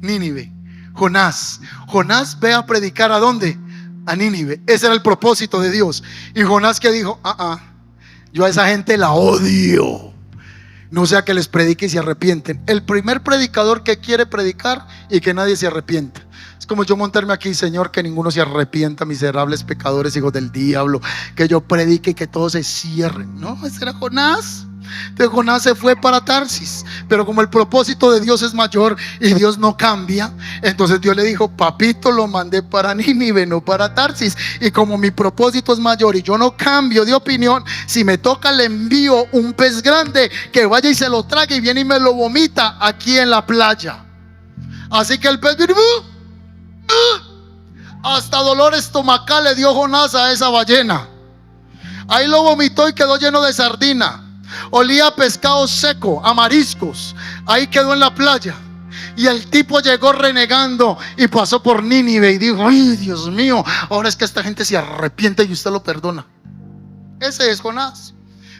Nínive. Jonás ve a predicar ¿a dónde? A Nínive. Ese era el propósito de Dios. Y Jonás, que dijo: yo a esa gente la odio, no sea que les predique y se arrepienten. El primer predicador que quiere predicar y que nadie se arrepienta. Es como yo montarme aquí: Señor, que ninguno se arrepienta, miserables pecadores, hijos del diablo. Que yo predique y que todos se cierren. No, ese era Jonás. Entonces Jonás se fue para Tarsis, pero como el propósito de Dios es mayor y Dios no cambia, entonces Dios le dijo: papito, lo mandé para Nínive, no para Tarsis. Y como mi propósito es mayor y yo no cambio de opinión, si me toca le envío un pez grande que vaya y se lo trague, y viene y me lo vomita aquí en la playa. Así que el pez vino, hasta dolor estomacal le dio Jonás a esa ballena. Ahí lo vomitó y quedó lleno de sardina. Olía a pescado seco, a mariscos. Ahí quedó en la playa. Y el tipo llegó renegando y pasó por Nínive y dijo: ay, Dios mío, ahora es que esta gente se arrepiente y usted lo perdona. Ese es Jonás.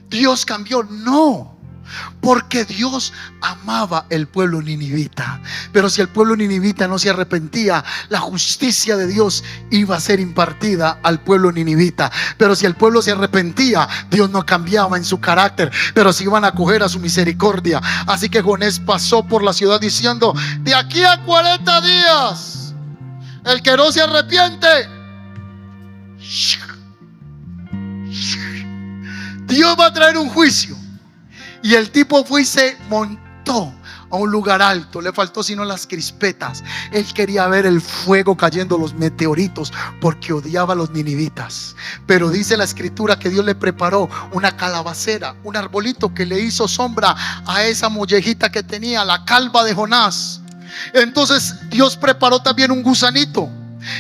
¿Dios cambió? No, porque Dios amaba el pueblo ninivita. Pero si el pueblo ninivita no se arrepentía, la justicia de Dios iba a ser impartida al pueblo ninivita. Pero si el pueblo se arrepentía, Dios no cambiaba en su carácter, pero se iban a acoger a su misericordia. Así que Jonás pasó por la ciudad diciendo: de aquí a 40 días, el que no se arrepiente, Dios va a traer un juicio. Y el tipo fue y se montó a un lugar alto. Le faltó sino las crispetas. Él quería ver el fuego cayendo, los meteoritos, porque odiaba a los ninivitas. Pero dice la escritura que Dios le preparó una calabacera, un arbolito que le hizo sombra a esa mollejita que tenía, la calva de Jonás. Entonces Dios preparó también un gusanito,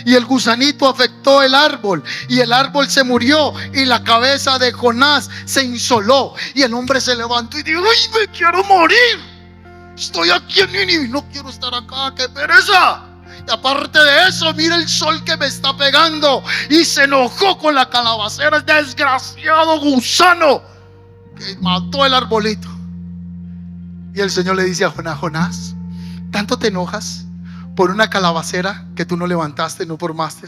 y el gusanito afectó el árbol, y el árbol se murió, y la cabeza de Jonás se insoló. Y el hombre se levantó y dijo: ¡ay, me quiero morir! Estoy aquí en Nínive, no quiero estar acá, qué pereza. Y aparte de eso, mira el sol que me está pegando. Y se enojó con la calabacera, el desgraciado gusano que mató el arbolito. Y el Señor le dice a Jonás: Jonás, ¿tanto te enojas por una calabacera que tú no levantaste, no formaste?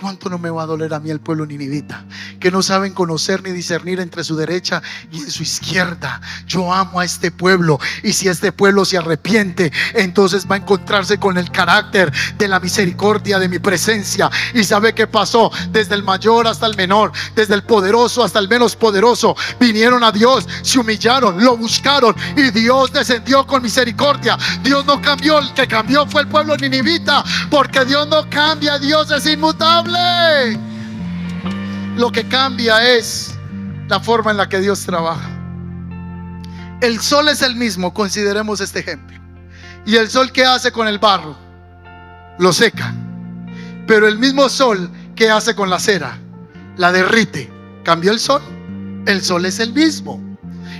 ¿Cuánto no me va a doler a mí el pueblo ninivita, que no saben conocer ni discernir entre su derecha y en su izquierda? Yo amo a este pueblo, y si este pueblo se arrepiente, entonces va a encontrarse con el carácter de la misericordia de mi presencia. ¿Y sabe qué pasó? Desde el mayor hasta el menor, desde el poderoso hasta el menos poderoso, vinieron a Dios, se humillaron, lo buscaron, y Dios descendió con misericordia. Dios no cambió, el que cambió fue el pueblo ninivita, porque Dios no cambia, Dios es inmutable. Lo que cambia es la forma en la que Dios trabaja. El sol es el mismo, consideremos este ejemplo. Y el sol, ¿qué hace con el barro? Lo seca. Pero el mismo sol, ¿qué hace con la cera? La derrite. ¿Cambió el sol? El sol es el mismo.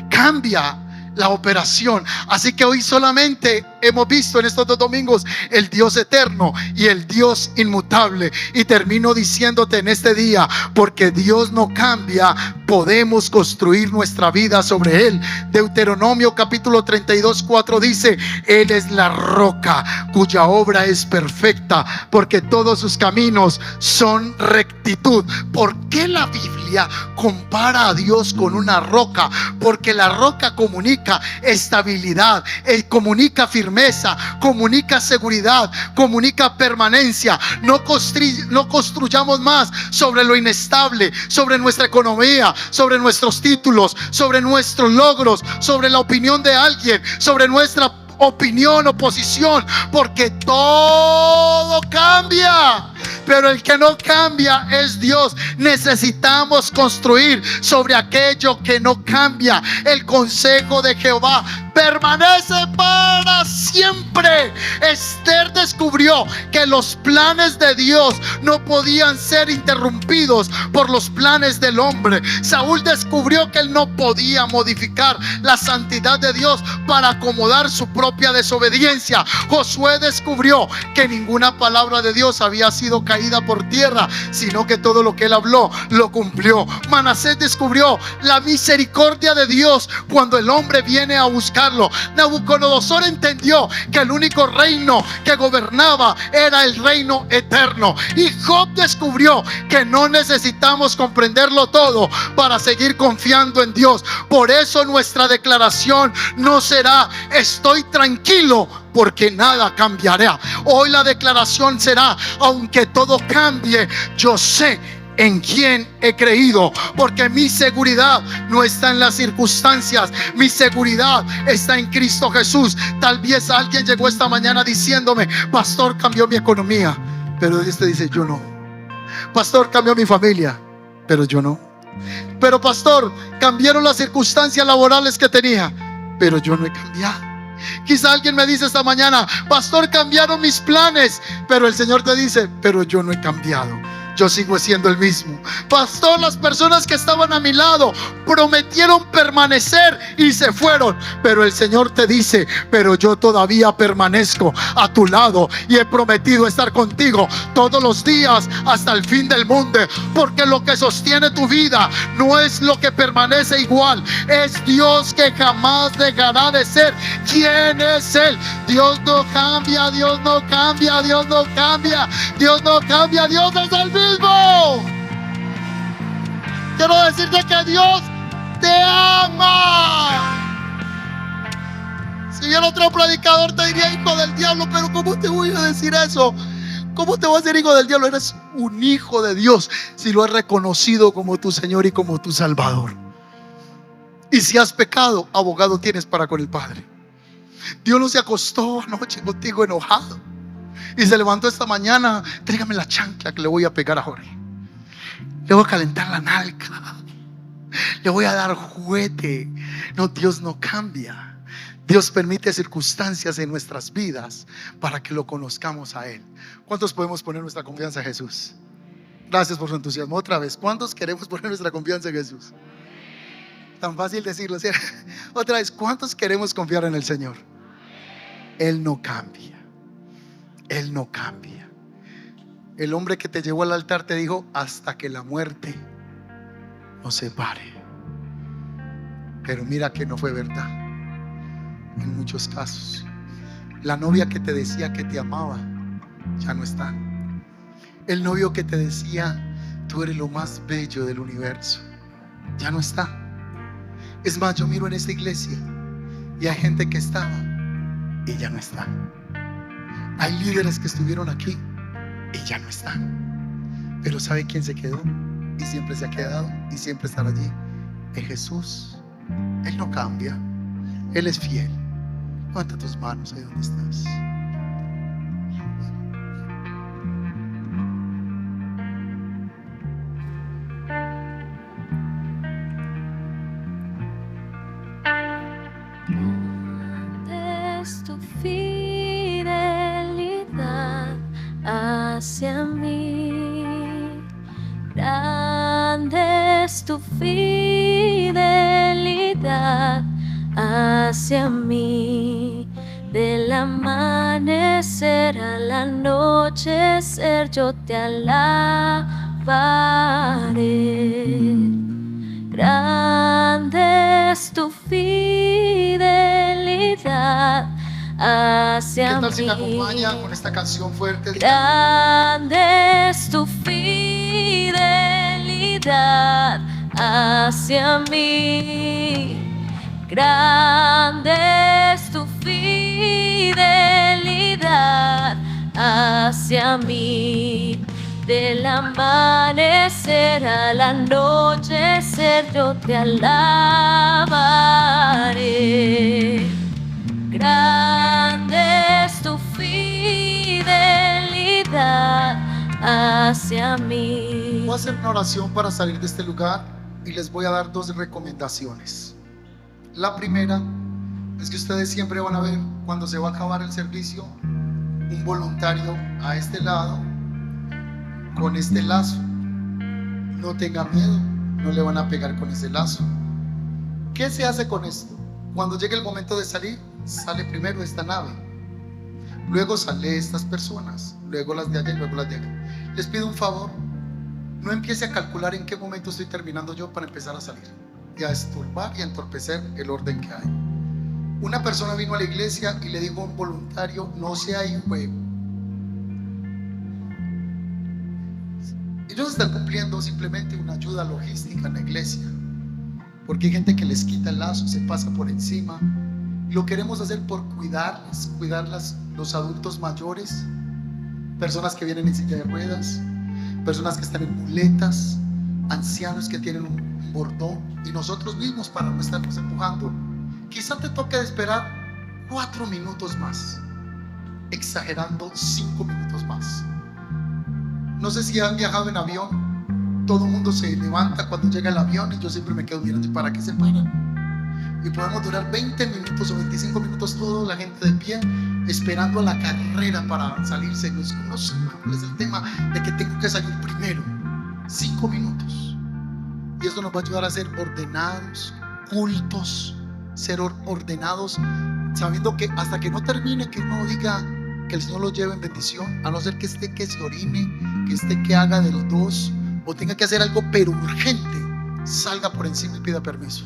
Cambia la operación. Así que hoy solamente hemos visto en estos 2 domingos el Dios eterno y el Dios inmutable. Y termino diciéndote en este día: porque Dios no cambia, podemos construir nuestra vida sobre Él. Deuteronomio capítulo 32:4 dice: Él es la roca cuya obra es perfecta, porque todos sus caminos son rectitud. ¿Por qué la Biblia compara a Dios con una roca? Porque la roca comunica estabilidad, comunica firmeza, comunica seguridad, comunica permanencia. No construyamos más sobre lo inestable, sobre nuestra economía, sobre nuestros títulos, sobre nuestros logros, sobre la opinión de alguien, sobre nuestra opinión o posición, porque todo cambia, pero el que no cambia es Dios. Necesitamos construir sobre aquello que no cambia. El consejo de Jehová permanece para siempre. Esther descubrió que los planes de Dios no podían ser interrumpidos por los planes del hombre. Saúl descubrió que él no podía modificar la santidad de Dios para acomodar su propia desobediencia. Josué descubrió que ninguna palabra de Dios había sido caída por tierra, sino que todo lo que él habló lo cumplió. Manasés descubrió la misericordia de Dios cuando el hombre viene a buscarlo. Nabucodonosor entendió que el único reino que gobernaba era el reino eterno. Y Job descubrió que no necesitamos comprenderlo todo para seguir confiando en Dios. Por eso nuestra declaración no será: estoy tranquilo porque nada cambiará. Hoy la declaración será: aunque todo cambie, yo sé en quién he creído, porque mi seguridad no está en las circunstancias, mi seguridad está en Cristo Jesús. Tal vez alguien llegó esta mañana diciéndome: pastor, cambió mi economía, pero Dios te dice: yo no. Pastor, cambió mi familia, pero yo no. Pero pastor, cambiaron las circunstancias laborales que tenía, pero yo no he cambiado. Quizá alguien me dice esta mañana: pastor, cambiaron mis planes, pero el Señor te dice: pero yo no he cambiado, yo sigo siendo el mismo. Pastor, las personas que estaban a mi lado prometieron permanecer y se fueron, pero el Señor te dice: pero yo todavía permanezco a tu lado y he prometido estar contigo todos los días hasta el fin del mundo. Porque lo que sostiene tu vida no es lo que permanece igual, es Dios, que jamás dejará de ser quien es Él. Dios no cambia, Dios no cambia, Dios no cambia, Dios no cambia, Dios es el mismo. Quiero decirte que Dios te ama. Si viene otro predicador te diría: hijo del diablo. Pero ¿cómo te voy a decir eso? ¿Cómo te voy a decir hijo del diablo? Eres un hijo de Dios si lo has reconocido como tu Señor y como tu Salvador. Y si has pecado, abogado tienes para con el Padre. Dios no se acostó anoche contigo enojado y se levantó esta mañana: tráigame la chancla que le voy a pegar a Jorge, le voy a calentar la nalga, le voy a dar juguete. No, Dios no cambia. Dios permite circunstancias en nuestras vidas para que lo conozcamos a Él. ¿Cuántos podemos poner nuestra confianza en Jesús? Gracias por su entusiasmo. Otra vez, ¿cuántos queremos poner nuestra confianza en Jesús? Tan fácil decirlo, ¿sí? Otra vez, ¿cuántos queremos confiar en el Señor? Él no cambia. Él no cambia. El hombre que te llevó al altar te dijo: hasta que la muerte nos separe. Pero mira que no fue verdad. en muchos casos. La novia que te decía que te amaba ya no está. El novio que te decía tú eres lo más bello del universo ya no está. Es más, yo miro en esta iglesia y hay gente que estaba y ya no está. Hay líderes que estuvieron aquí y ya no están. Pero ¿sabe quién se quedó? Y siempre se ha quedado y siempre estará allí. Es Jesús. Él no cambia. Él es fiel. Levanta tus manos ahí donde estás. ¿Dónde es tu fidelidad hacia mí? Grande es tu fidelidad hacia mí. Del amanecer al anochecer yo te alabaré. Grande es tu fidelidad hacia mí. ¿Qué tal si me acompañan con esta canción fuerte? Grande es tu fidelidad hacia mí. Grande es tu fidelidad hacia mí. Del amanecer al anochecer yo te alabaré. Grande es tu fidelidad hacia mí. Voy a hacer una oración para salir de este lugar y les voy a dar dos recomendaciones. La primera es que ustedes siempre van a ver cuando se va a acabar el servicio un voluntario a este lado con este lazo. No tenga miedo, no le van a pegar con ese lazo. ¿Qué se hace con esto? Cuando llegue el momento de salir, sale primero esta nave, luego sale estas personas, luego las de allá y luego las de acá. Les pido un favor, no empiece a calcular en qué momento estoy terminando yo para empezar a salir y a estorbar y a entorpecer el orden que hay. Una persona vino a la iglesia y le dijo a un voluntario: no sea hijuego. Ellos están cumpliendo simplemente una ayuda logística en la iglesia, porque hay gente que les quita el lazo, se pasa por encima. Lo queremos hacer por cuidarles, los adultos mayores, personas que vienen en silla de ruedas, personas que están en muletas, ancianos que tienen un bordón, y nosotros mismos para no estarnos empujando. Quizá te toque esperar 4 minutos más, exagerando 5 minutos más. No sé si han viajado en avión. Todo el mundo se levanta cuando llega el avión y yo siempre me quedo mirando para qué se paran. Y podemos durar 20 minutos o 25 minutos toda la gente de pie esperando a la carrera para salirse. No sé cuál es el tema de que tengo que salir primero. 5 minutos. Y esto nos va a ayudar a ser ordenados, cultos, ser ordenados, sabiendo que hasta que no termine, que uno diga que el Señor los lleve en bendición, a no ser que esté que se orine, que esté que haga de los dos, o tenga que hacer algo pero urgente, salga por encima y pida permiso.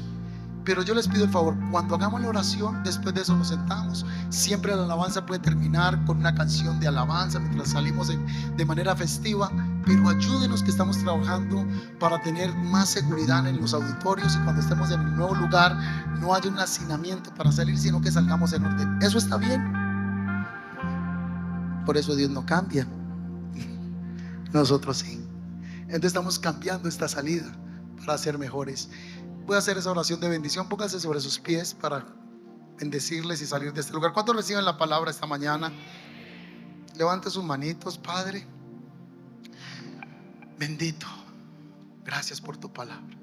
Pero yo les pido el favor, cuando hagamos la oración, después de eso nos sentamos. Siempre la alabanza puede terminar con una canción de alabanza mientras salimos de manera festiva, pero ayúdenos que estamos trabajando para tener más seguridad en los auditorios, y cuando estemos en el nuevo lugar no haya un hacinamiento para salir, sino que salgamos en orden. ¿Eso está bien? Por eso Dios no cambia. Nosotros sí. Entonces estamos cambiando esta salida para ser mejores. Voy a hacer esa oración de bendición. Pónganse sobre sus pies para bendecirles y salir de este lugar. ¿Cuántos reciben la palabra esta mañana? Levante sus manitos. Padre bendito, gracias por tu palabra.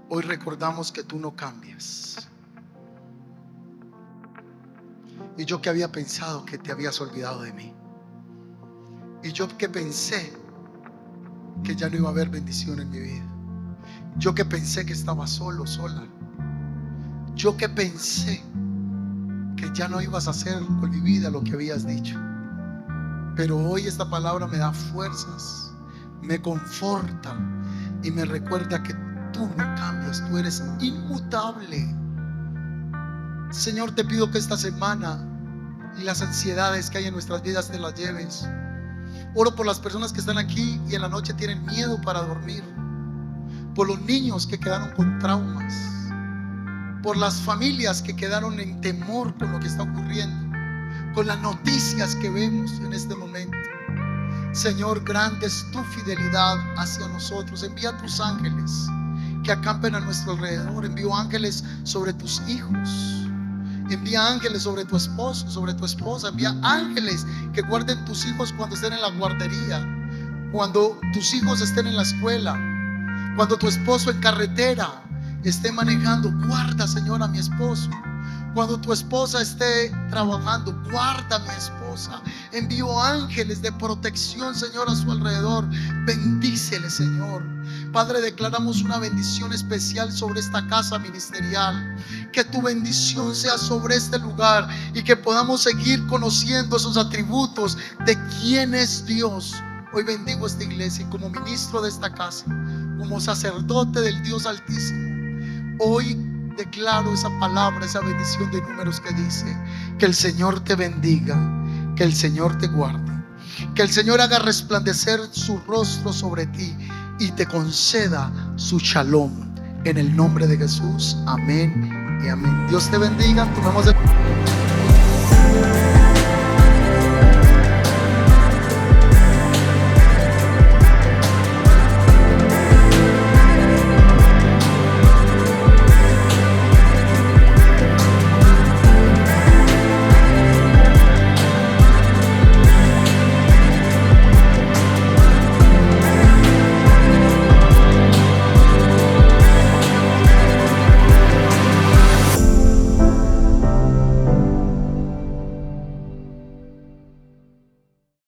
Hoy recordamos que tú no cambias. Y yo que había pensado que te habías olvidado de mí, y yo que pensé que ya no iba a haber bendición en mi vida, yo que pensé que estaba solo, sola, yo que pensé que ya no ibas a hacer con mi vida lo que habías dicho. Pero hoy esta palabra me da fuerzas, me conforta y me recuerda que tú no cambias, tú eres inmutable. Señor, te pido que esta semana y las ansiedades que hay en nuestras vidas te las lleves. Oro por las personas que están aquí y en la noche tienen miedo para dormir, por los niños que quedaron con traumas, por las familias que quedaron en temor con lo que está ocurriendo, con las noticias que vemos en este momento. Señor, grande es tu fidelidad hacia nosotros. Envía tus ángeles que acampen a nuestro alrededor. Envío ángeles sobre tus hijos. Envía ángeles sobre tu esposo, sobre tu esposa. Envía ángeles que guarden tus hijos cuando estén en la guardería, cuando tus hijos estén en la escuela, cuando tu esposo en carretera esté manejando. Guarda, Señor, a mi esposo. Cuando tu esposa esté trabajando, guarda a mi esposa. Envío ángeles de protección, Señor, a su alrededor. Bendícele, Señor. Padre, declaramos una bendición especial sobre esta casa ministerial. Que tu bendición sea sobre este lugar y que podamos seguir conociendo esos atributos de quién es Dios. Hoy bendigo esta iglesia y como ministro de esta casa, como sacerdote del Dios Altísimo, hoy declaro esa palabra, esa bendición de Números que dice: que el Señor te bendiga, que el Señor te guarde, que el Señor haga resplandecer su rostro sobre ti y te conceda su shalom, en el nombre de Jesús. Amén y amén. Dios te bendiga. Tomemos el...